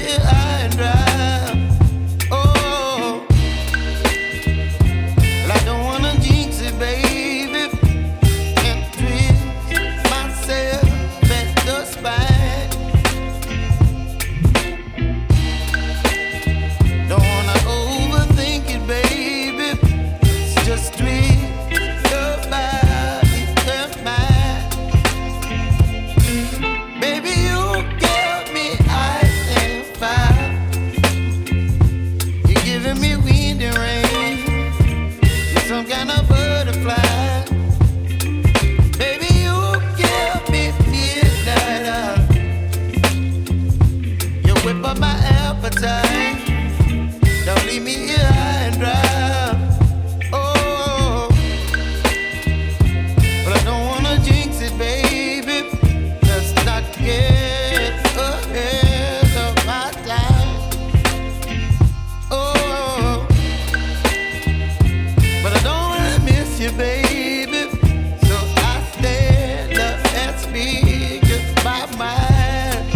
here high and dry. Oh, well, I don't wanna jinx it, baby, and twist myself at the spine. Don't wanna overthink it, baby. It's just twist your body and mine. Baby, you give me ice and fire. You're giving me wind and rain. You're some kind of butterfly. Baby, you give me midnight. You whip up my appetite. Don't leave me here high and dry. Oh, but I don't wanna jinx it, baby. Let's not get ahead of my time. Oh, but I don't wanna miss you, baby. So I stand up and speak just my mind.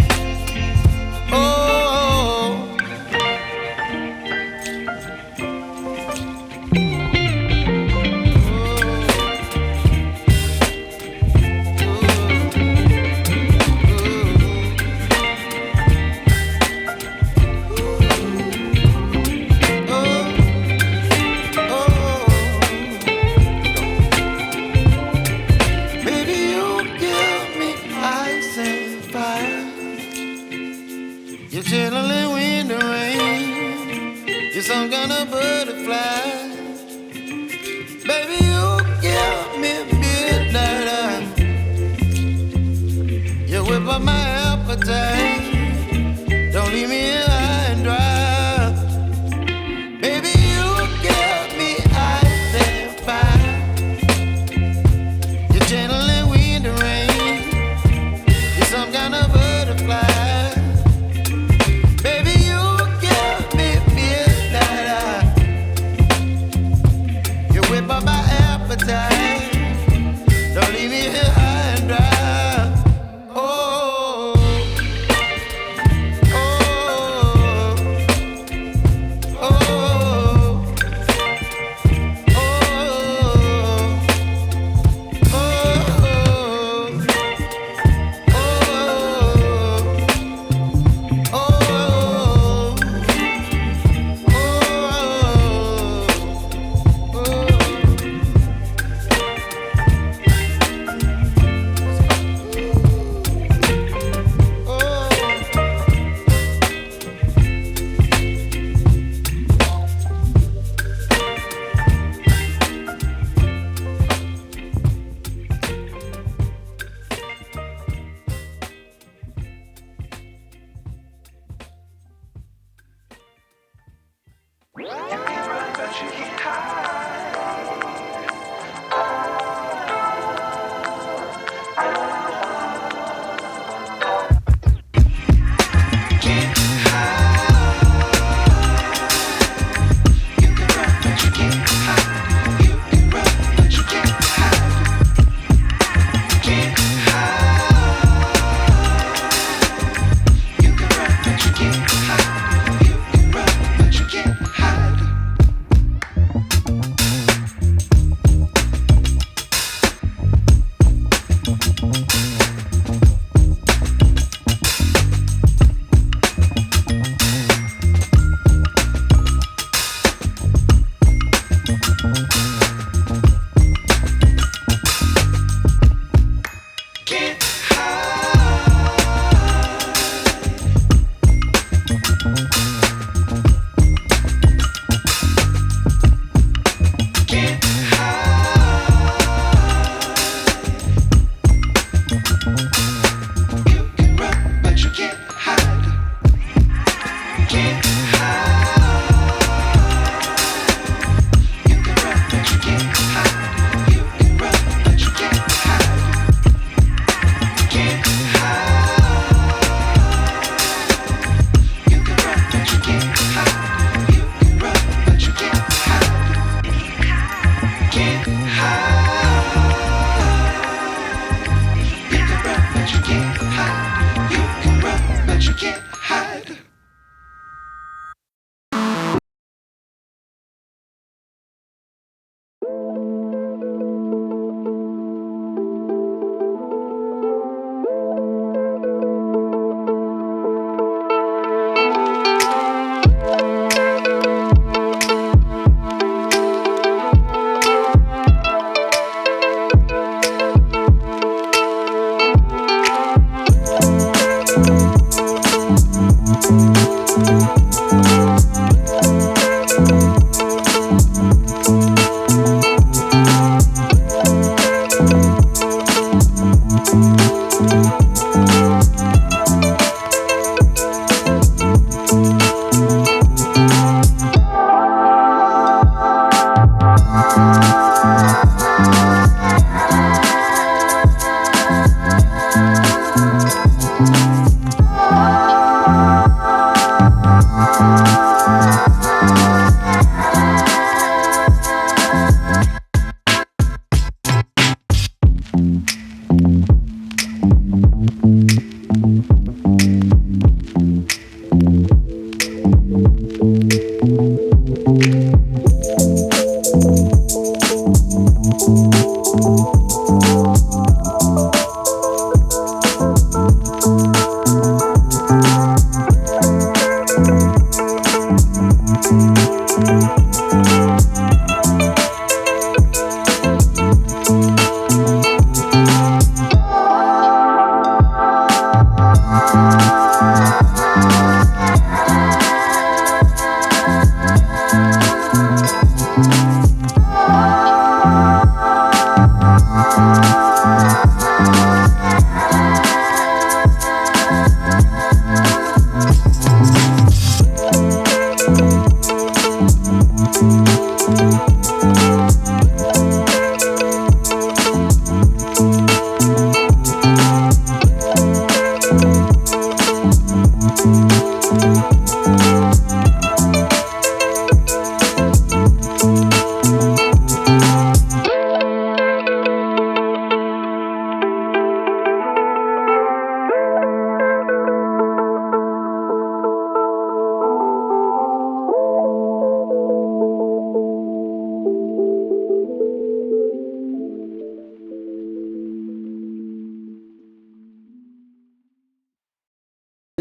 Oh. Baby, you give me ice and fire. You're channeling wind and rain. You're some kind of butterfly. Baby, you give me midnight. You whip up my appetite. Don't leave me here high and dry. Baby, you give me ice and fire. You're channeling wind and rain. You're some kind of butterfly. Baby, you give me midnight. You whip up my appetite. Don't leave me here high and dry. Oh, oh, oh, oh,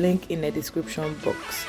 Link in the description box.